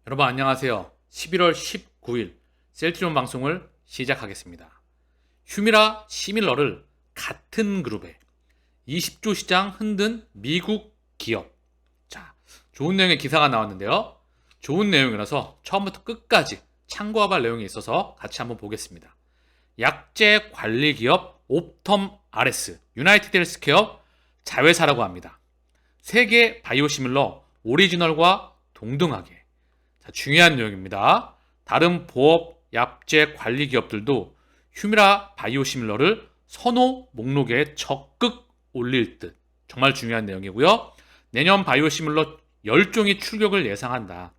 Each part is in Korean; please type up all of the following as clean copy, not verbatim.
여러분 안녕하세요. 11월 19일 셀트리온 방송을 시작하겠습니다. 휴미라 시밀러를 같은 그룹에 20조 시장 흔든 미국 기업. 자, 좋은 내용의 기사가 나왔는데요. 좋은 내용이라서 처음부터 끝까지 참고할 내용이 있어서 같이 한번 보겠습니다. 약재 관리 기업 옵텀 RS 유나이티드 헬스케어 자회사라고 합니다. 세계 바이오시밀러 오리지널과 동등하게. 자, 중요한 내용입니다. 다른 보업 약재 관리 기업들도 휴미라 바이오시밀러를 선호 목록에 적극 올릴 듯. 정말 중요한 내용이고요. 내년 바이오시밀러 10종이 출격을 예상한다.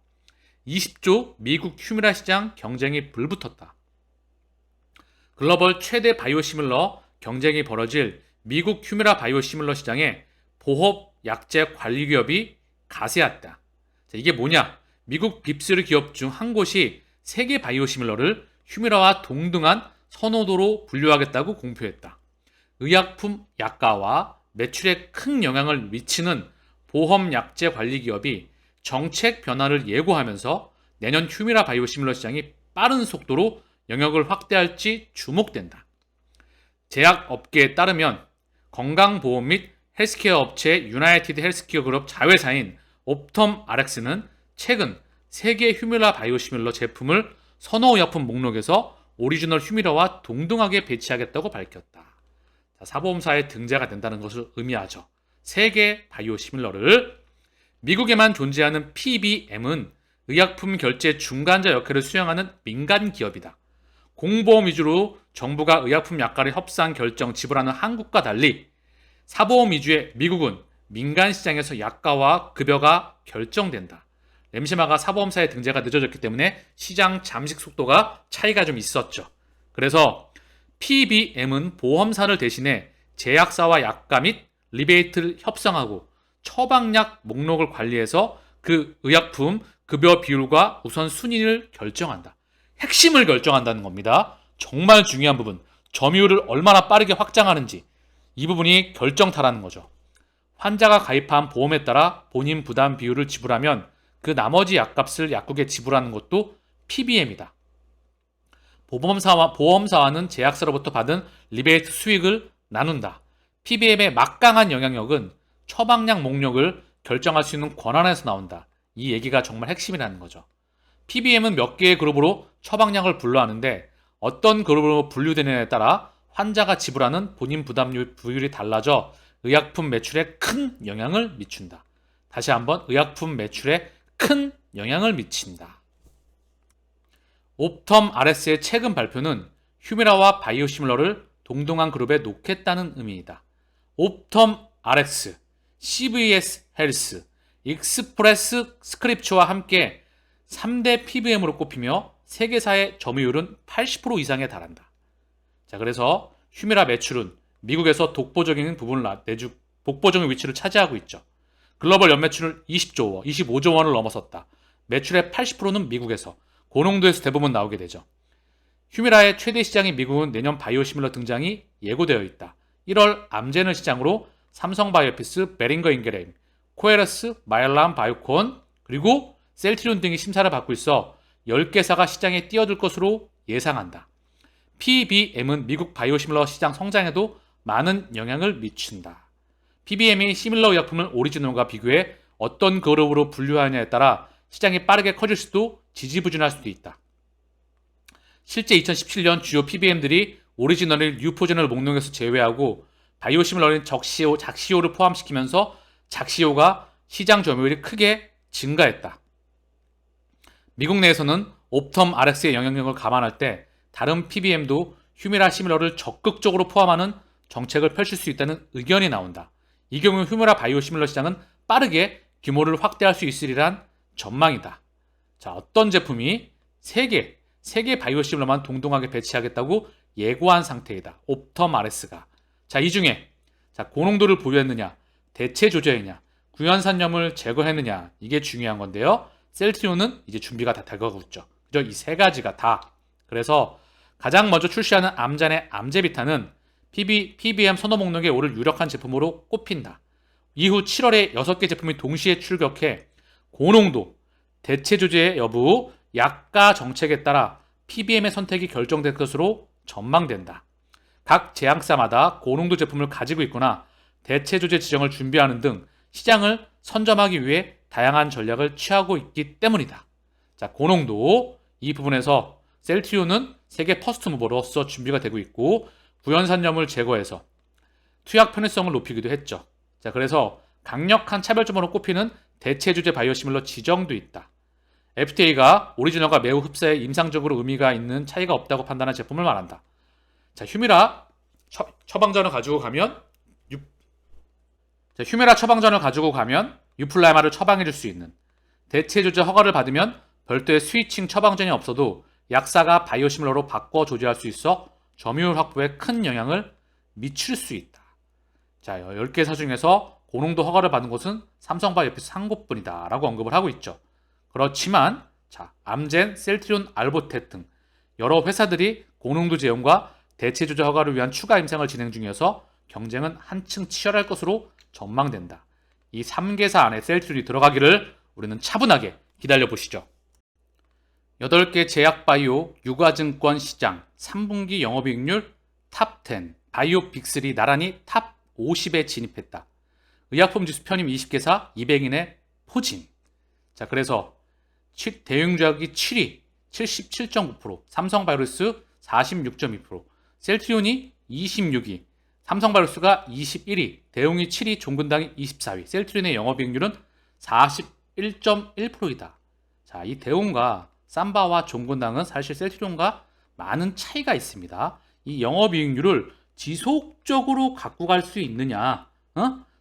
20조 미국 휴미라 시장 경쟁이 불붙었다. 글로벌 최대 바이오시밀러 경쟁이 벌어질 미국 휴미라 바이오시밀러 시장에 보업 약재 관리 기업이 가세했다. 자, 이게 뭐냐? 미국 빕스 기업 중 한 곳이 세계 바이오시밀러를 휴미라와 동등한 선호도로 분류하겠다고 공표했다. 의약품 약가와 매출에 큰 영향을 미치는 보험 약재 관리 기업이 정책 변화를 예고하면서 내년 휴미라 바이오시밀러 시장이 빠른 속도로 영역을 확대할지 주목된다. 제약업계에 따르면 건강보험 및 헬스케어 업체 유나이티드 헬스케어 그룹 자회사인 옵텀 RX는 최근 세계 휴미라 바이오시밀러 제품을 선호의약품 목록에서 오리지널 휴미라와 동등하게 배치하겠다고 밝혔다. 자, 사보험사에 등재가 된다는 것을 의미하죠. 세계 바이오시밀러를 미국에만 존재하는 PBM은 의약품 결제 중간자 역할을 수행하는 민간 기업이다. 공보험 위주로 정부가 의약품 약가를 협상 결정 지불하는 한국과 달리 사보험 위주의 미국은 민간 시장에서 약가와 급여가 결정된다. 램시마가 사보험사의 등재가 늦어졌기 때문에 시장 잠식 속도가 차이가 좀 있었죠. 그래서 PBM은 보험사를 대신해 제약사와 약가 및 리베이트를 협상하고 처방약 목록을 관리해서 그 의약품 급여 비율과 우선순위를 결정한다. 핵심을 결정한다는 겁니다. 정말 중요한 부분. 점유율을 얼마나 빠르게 확장하는지 이 부분이 결정타라는 거죠. 환자가 가입한 보험에 따라 본인 부담 비율을 지불하면 그 나머지 약값을 약국에 지불하는 것도 PBM이다. 보험사와는 제약사로부터 받은 리베이트 수익을 나눈다. PBM의 막강한 영향력은 처방약 목록을 결정할 수 있는 권한에서 나온다. 이 얘기가 정말 핵심이라는 거죠. PBM은 몇 개의 그룹으로 처방약을 분류하는데 어떤 그룹으로 분류되느냐에 따라 환자가 지불하는 본인 부담 비율이 달라져 의약품 매출에 큰 영향을 미친다. 다시 한번 의약품 매출에 큰 영향을 미친다. 옵텀 RS의 최근 발표는 휴미라와 바이오시밀러를 동등한 그룹에 놓겠다는 의미이다. 옵텀 RS, CVS 헬스, 익스프레스 스크립츠와 함께 3대 PBM으로 꼽히며 세계사의 점유율은 80% 이상에 달한다. 자, 그래서 휴미라 매출은 미국에서 독보적인 위치를 차지하고 있죠. 글로벌 연매출은 25조 원을 넘어섰다. 매출의 80%는 미국에서, 고농도에서 대부분 나오게 되죠. 휴미라의 최대 시장인 미국은 내년 바이오시밀러 등장이 예고되어 있다. 1월 암제너 시장으로 삼성바이오피스, 베링거 인게레임, 코에러스, 마일람 바이오콘, 그리고 셀트리온 등이 심사를 받고 있어 10개사가 시장에 뛰어들 것으로 예상한다. PBM은 미국 바이오시밀러 시장 성장에도 많은 영향을 미친다. PBM이 시밀러 의약품을 오리지널과 비교해 어떤 그룹으로 분류하느냐에 따라 시장이 빠르게 커질 수도 지지부진할 수도 있다. 실제 2017년 주요 PBM들이 오리지널인 뉴포젠을 목록에서 제외하고 바이오시밀러인 작시오를 포함시키면서 작시오가 시장 점유율이 크게 증가했다. 미국 내에서는 옵텀 RX의 영향력을 감안할 때 다른 PBM도 휴미라 시밀러를 적극적으로 포함하는 정책을 펼칠 수 있다는 의견이 나온다. 이 경우 휴미라 바이오시밀러 시장은 빠르게 규모를 확대할 수 있으리란 전망이다. 자, 어떤 제품이 세계 바이오시밀러만 동등하게 배치하겠다고 예고한 상태이다. 옵텀 RS가. 자, 이 중에 고농도를 보유했느냐, 대체 조절했느냐, 구연산염을 제거했느냐, 이게 중요한 건데요. 셀트리온은 이제 준비가 다 되고 있죠. 그죠? 이 세 가지가 다. 그래서 가장 먼저 출시하는 암잔의 암제비타는 PBM 선호 목록에 오를 유력한 제품으로 꼽힌다. 이후 7월에 6개 제품이 동시에 출격해 고농도, 대체 조제 여부, 약가 정책에 따라 PBM의 선택이 결정될 것으로 전망된다. 각 제약사마다 고농도 제품을 가지고 있거나 대체 조제 지정을 준비하는 등 시장을 선점하기 위해 다양한 전략을 취하고 있기 때문이다. 자, 고농도 이 부분에서 셀트리온은 세계 퍼스트 무버로서 준비가 되고 있고 구연산염을 제거해서 투약 편의성을 높이기도 했죠. 자, 그래서 강력한 차별점으로 꼽히는 대체 주제 바이오시밀러 지정도 있다. FDA가 오리지널과 매우 흡사해 임상적으로 의미가 있는 차이가 없다고 판단한 제품을 말한다. 자, 휴미라 처방전을 가지고 가면 유플라마를 처방해 줄 수 있는 대체 조제 허가를 받으면 별도의 스위칭 처방전이 없어도 약사가 바이오시밀러로 바꿔 조제할 수 있어 점유율 확보에 큰 영향을 미칠 수 있다. 자, 10개 사 중에서 고농도 허가를 받은 곳은 삼성바이오피스 한 곳뿐이다 라고 언급을 하고 있죠. 그렇지만 자, 암젠, 셀트리온, 알보텍 등 여러 회사들이 고농도 제형과 대체 조제 허가를 위한 추가 임상을 진행 중이어서 경쟁은 한층 치열할 것으로 전망된다. 이 3개사 안에 셀트리온이 들어가기를 우리는 차분하게 기다려보시죠. 8개 제약바이오 유가증권 시장 3분기 영업이익률 탑10 바이오 빅3 나란히 탑 50에 진입했다. 의약품 지수 편입 20개사 200인의 포진. 자, 그래서 대형주약이 7위 77.9%, 삼성바이오로스 46.2%, 셀트리온이 26위, 삼성바이오로스가 21위, 대웅이 7위, 종근당이 24위, 셀트리온의 영업이익률은 41.1%이다. 자, 이 대웅과 삼바와 종근당은 사실 셀트리온과 많은 차이가 있습니다. 이 영업이익률을 지속적으로 갖고 갈 수 있느냐,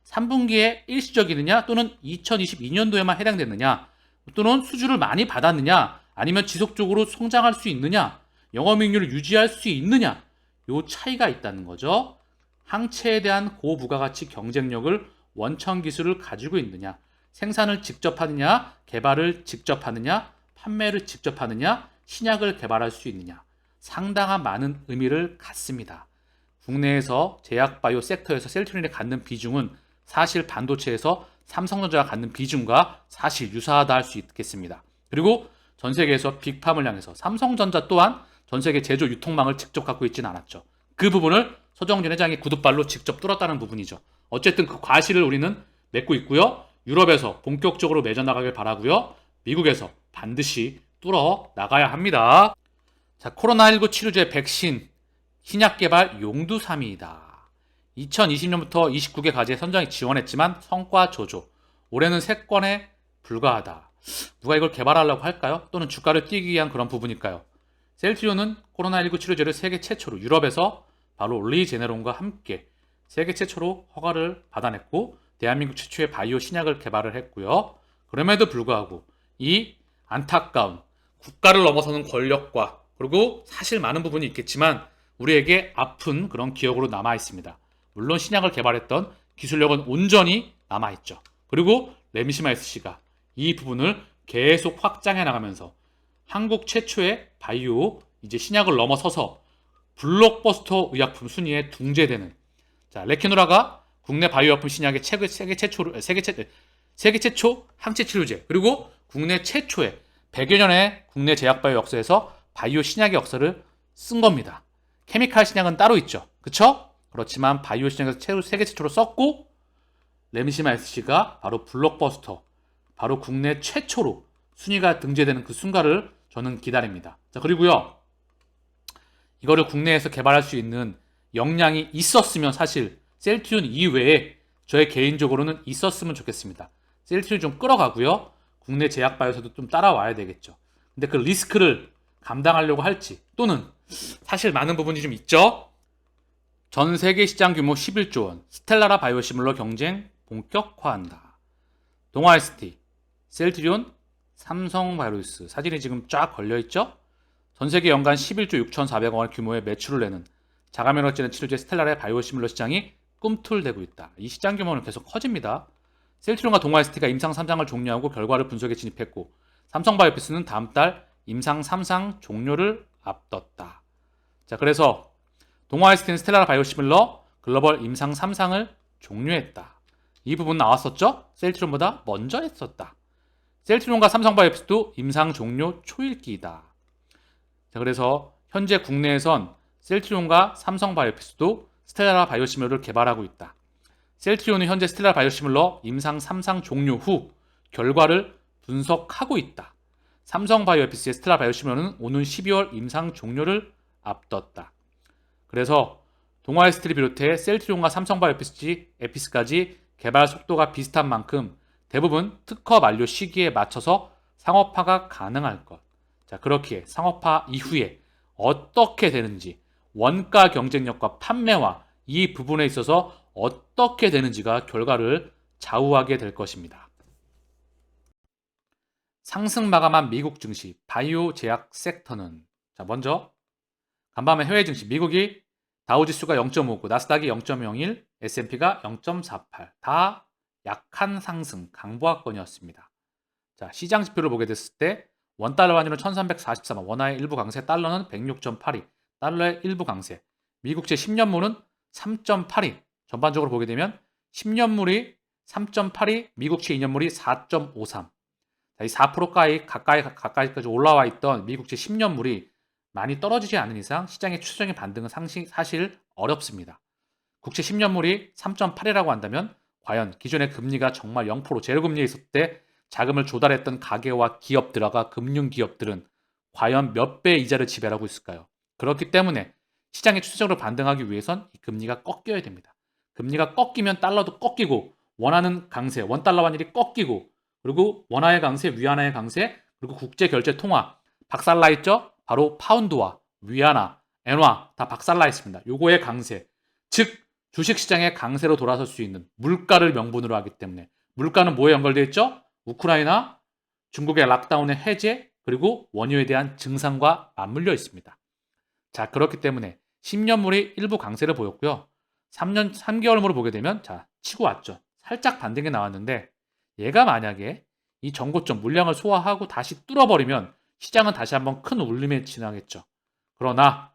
3분기에 일시적이느냐, 또는 2022년도에만 해당됐느냐, 또는 수주를 많이 받았느냐, 아니면 지속적으로 성장할 수 있느냐, 영업이익률을 유지할 수 있느냐, 요 차이가 있다는 거죠. 항체에 대한 고부가가치 경쟁력을 원천 기술을 가지고 있느냐, 생산을 직접 하느냐, 개발을 직접 하느냐, 판매를 직접 하느냐, 신약을 개발할 수 있느냐, 상당한 많은 의미를 갖습니다. 국내에서 제약바이오 섹터에서 셀트리온이 갖는 비중은 사실 반도체에서 삼성전자가 갖는 비중과 사실 유사하다 할 수 있겠습니다. 그리고 전 세계에서 빅팜을 향해서 삼성전자 또한 전 세계 제조 유통망을 직접 갖고 있지는 않았죠. 그 부분을 서정준 회장이 구두발로 직접 뚫었다는 부분이죠. 어쨌든 그 과실을 우리는 맺고 있고요. 유럽에서 본격적으로 맺어 나가길 바라고요. 미국에서 반드시 뚫어 나가야 합니다. 자, 코로나19 치료제 백신 신약 개발 용두삼이다. 2020년부터 29개 과제에 선정이 지원했지만 성과 조조. 올해는 3건에 불과하다. 누가 이걸 개발하려고 할까요? 또는 주가를 띄기 위한 그런 부분일까요? 셀트리온은 코로나19 치료제를 세계 최초로 유럽에서 바로 리제네론과 함께 세계 최초로 허가를 받아냈고 대한민국 최초의 바이오 신약을 개발을 했고요. 그럼에도 불구하고 이 안타까운 국가를 넘어서는 권력과 그리고 사실 많은 부분이 있겠지만 우리에게 아픈 그런 기억으로 남아 있습니다. 물론 신약을 개발했던 기술력은 온전히 남아 있죠. 그리고 레미시마 SC가 이 부분을 계속 확장해 나가면서 한국 최초의 바이오 이제 신약을 넘어서서 블록버스터 의약품 순위에 둥재되는 자, 레케노라가 국내 바이오약품 신약의 세계 최초 항체 치료제 그리고 국내 최초의 100여 년의 국내 제약바이오 역사에서 바이오 신약의 역사를 쓴 겁니다. 케미칼 신약은 따로 있죠. 그쵸? 그렇지만 바이오 신약에서 세계 최초로 썼고 레미시마 SC가 바로 블록버스터 바로 국내 최초로 순위가 등재되는 그 순간을 저는 기다립니다. 자, 그리고요. 이거를 국내에서 개발할 수 있는 역량이 있었으면 사실 셀트리온 이외에 저의 개인적으로는 있었으면 좋겠습니다. 셀트리온 좀 끌어가고요. 국내 제약바이오에서도 좀 따라와야 되겠죠. 근데 그 리스크를 감당하려고 할지 또는 사실 많은 부분이 좀 있죠. 전 세계 시장 규모 11조 원 스텔라라 바이오시밀러 경쟁 본격화한다. 동아ST, 셀트리온, 삼성바이오로스 사진이 지금 쫙 걸려있죠. 전 세계 연간 11조 6,400억 원 규모의 매출을 내는 자가면역제는 치료제 스텔라라의 바이오시밀러 시장이 꿈틀대고 있다. 이 시장 규모는 계속 커집니다. 셀트리온과 동아ST가 임상 3상을 종료하고 결과를 분석에 진입했고 삼성바이오피스는 다음 달 임상 3상 종료를 앞뒀다. 자, 그래서 동아ST는 스텔라라 바이오시밀러 글로벌 임상 3상을 종료했다. 이 부분 나왔었죠? 셀트리온보다 먼저 했었다. 셀트리온과 삼성바이오피스도 임상 종료 초읽기이다. 자, 그래서 현재 국내에선 셀트리온과 삼성바이오피스도 스텔라 바이오시밀러를 개발하고 있다. 셀트리온은 현재 스텔라 바이오시밀러 임상 3상 종료 후 결과를 분석하고 있다. 삼성바이오피스의 스텔라 바이오시밀러는 오는 12월 임상 종료를 앞뒀다. 그래서 동아에스트를 비롯해 셀트리온과 삼성바이오피스까지 개발 속도가 비슷한 만큼 대부분 특허 만료 시기에 맞춰서 상업화가 가능할 것. 자, 그렇기에 상업화 이후에 어떻게 되는지, 원가 경쟁력과 판매와 이 부분에 있어서 어떻게 되는지가 결과를 좌우하게 될 것입니다. 상승 마감한 미국 증시, 바이오 제약 섹터는, 자, 먼저 간밤에 해외 증시, 미국이 다우지수가 0.59, 나스닥이 0.01, S&P가 0.48, 다 약한 상승, 강보합권이었습니다. 자, 시장 지표를 보게 됐을 때 원달러 환율은 1344원, 원화의 일부 강세, 달러는 106.82, 달러의 일부 강세, 미국채 10년물은 3.82, 전반적으로 보게 되면 10년물이 3.82, 미국채 2년물이 4.53. 자, 이 4% 가까이까지 올라와 있던 미국채 10년물이 많이 떨어지지 않은 이상 시장의 추세적인 반등은 사실 어렵습니다. 국채 10년물이 3.8이라고 한다면 과연 기존의 금리가 정말 0% 제로금리에 있을 때 자금을 조달했던 가계와 기업들과 금융기업들은 과연 몇 배의 이자를 지배하고 있을까요? 그렇기 때문에 시장의 추세적으로 반등하기 위해선 이 금리가 꺾여야 됩니다. 금리가 꺾이면 달러도 꺾이고 원하는 강세, 원달러 환율이 꺾이고 그리고 원화의 강세, 위안화의 강세, 그리고 국제결제 통화 박살나 있죠? 바로 파운드와 위안화, 엔화 다 박살나 있습니다. 요거의 강세, 즉 주식시장의 강세로 돌아설 수 있는 물가를 명분으로 하기 때문에 물가는 뭐에 연결되어 있죠? 우크라이나, 중국의 락다운의 해제, 그리고 원유에 대한 증상과 맞물려 있습니다. 자, 그렇기 때문에 10년물이 일부 강세를 보였고요. 3개월물을 보게 되면 자, 치고 왔죠. 살짝 반등이 나왔는데 얘가 만약에 이 전고점 물량을 소화하고 다시 뚫어버리면 시장은 다시 한번 큰 울림에 지나겠죠. 그러나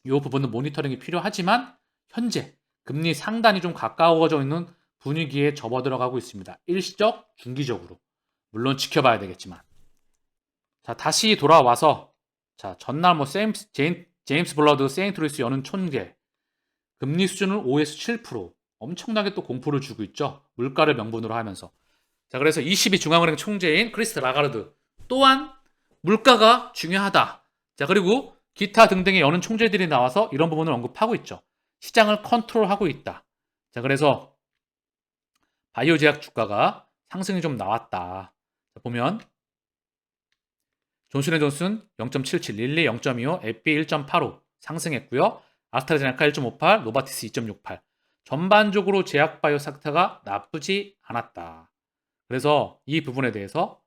이 부분은 모니터링이 필요하지만 현재 금리 상단이 좀 가까워져 있는 분위기에 접어들어가고 있습니다. 일시적, 중기적으로. 물론 지켜봐야 되겠지만. 자, 다시 돌아와서 자, 전날 제임스 블러드 세인트루이스 여는 촌계 금리 수준을 5에서 7% 엄청나게 또 공포를 주고 있죠. 물가를 명분으로 하면서. 자, 그래서 22 중앙은행 총재인 크리스트 라가르드 또한 물가가 중요하다. 자, 그리고 기타 등등의 여는 총재들이 나와서 이런 부분을 언급하고 있죠. 시장을 컨트롤하고 있다. 자, 그래서 바이오 제약 주가가 상승이 좀 나왔다. 자, 보면 존슨앤존슨 0.77, 릴리 0.25, 에피 1.85 상승했고요. 아스트라제네카 1.58, 노바티스 2.68. 전반적으로 제약 바이오 섹터가 나쁘지 않았다. 그래서 이 부분에 대해서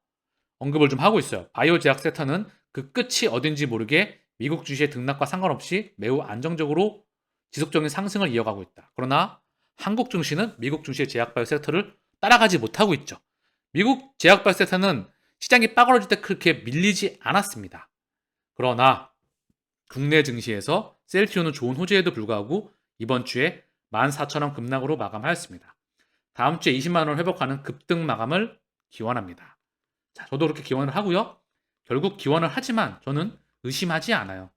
언급을 좀 하고 있어요. 바이오 제약 섹터는 그 끝이 어딘지 모르게 미국 주식의 등락과 상관없이 매우 안정적으로 지속적인 상승을 이어가고 있다. 그러나 한국 증시는 미국 증시의 제약 바이오 섹터를 따라가지 못하고 있죠. 미국 제약 바이오 섹터는 시장이 빠그러질 때 그렇게 밀리지 않았습니다. 그러나 국내 증시에서 셀트리온은 좋은 호재에도 불구하고 이번 주에 14,000원 급락으로 마감하였습니다. 다음 주에 20만 원을 회복하는 급등 마감을 기원합니다. 자, 저도 그렇게 기원을 하고요. 결국 기원을 하지만 저는 의심하지 않아요.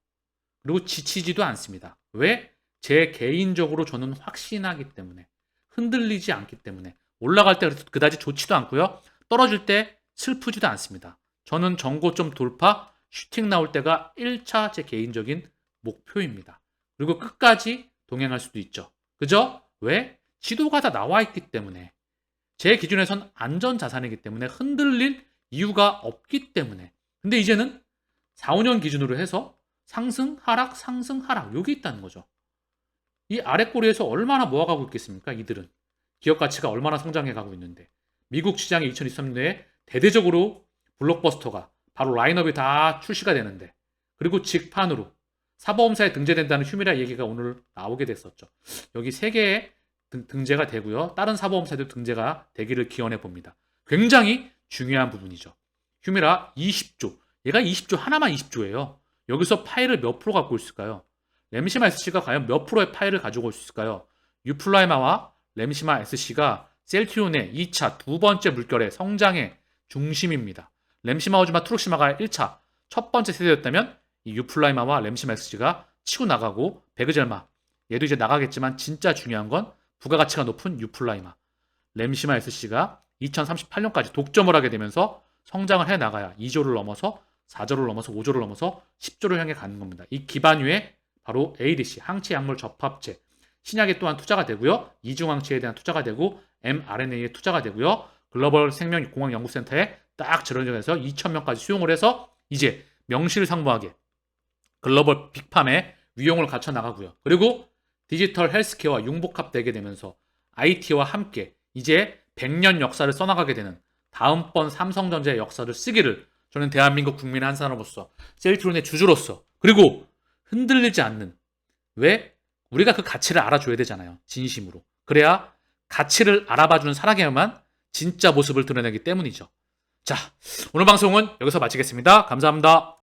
그리고 지치지도 않습니다. 왜? 제 개인적으로 저는 확신하기 때문에 흔들리지 않기 때문에 올라갈 때 그다지 좋지도 않고요. 떨어질 때 슬프지도 않습니다. 저는 전고점 돌파, 슈팅 나올 때가 1차 제 개인적인 목표입니다. 그리고 끝까지 동행할 수도 있죠. 그죠? 왜? 지도가 다 나와 있기 때문에 제 기준에선 안전자산이기 때문에 흔들릴 이유가 없기 때문에 근데 이제는 4, 5년 기준으로 해서 상승, 하락, 상승, 하락 여기 있다는 거죠. 이 아랫꼬리에서 얼마나 모아가고 있겠습니까? 이들은. 기업 가치가 얼마나 성장해 가고 있는데 미국 시장이 2023년에 대대적으로 블록버스터가 바로 라인업이 다 출시가 되는데 그리고 직판으로 사보험사에 등재된다는 휴미라 얘기가 오늘 나오게 됐었죠. 여기 3개의 등재가 되고요. 다른 사보험사도 등재가 되기를 기원해 봅니다. 굉장히 중요한 부분이죠. 휴미라 20조. 얘가 20조 하나만 20조예요. 여기서 파일을 몇 프로 갖고 있을까요? 램시마 SC가 과연 몇 프로의 파일을 가지고 올 수 있을까요? 유플라이마와 램시마 SC가 셀트리온의 2차 두 번째 물결의 성장의 중심입니다. 램시마우즈마 트룩시마가 1차 첫 번째 세대였다면 이 유플라이마와 램시마 SG가 치고 나가고 베그젤마 얘도 이제 나가겠지만 진짜 중요한 건 부가가치가 높은 유플라이마 램시마 SC가 2038년까지 독점을 하게 되면서 성장을 해 나가야 2조를 넘어서 4조를 넘어서 5조를 넘어서 10조를 향해 가는 겁니다. 이 기반 위에 바로 ADC 항체 약물 접합체 신약에 또한 투자가 되고요. 이중항체에 대한 투자가 되고 mRNA에 투자가 되고요. 글로벌 생명공학연구센터에 딱 지원해서 2,000명까지 수용을 해서 이제 명실상부하게 글로벌 빅팜에 위용을 갖춰 나가고요. 그리고 디지털 헬스케어와 융복합되게 되면서 IT와 함께 이제 100년 역사를 써나가게 되는 다음번 삼성전자의 역사를 쓰기를 저는 대한민국 국민의 한 사람으로서 셀트론의 주주로서 그리고 흔들리지 않는 왜? 우리가 그 가치를 알아줘야 되잖아요. 진심으로. 그래야 가치를 알아봐주는 사람에게만 진짜 모습을 드러내기 때문이죠. 자, 오늘 방송은 여기서 마치겠습니다. 감사합니다.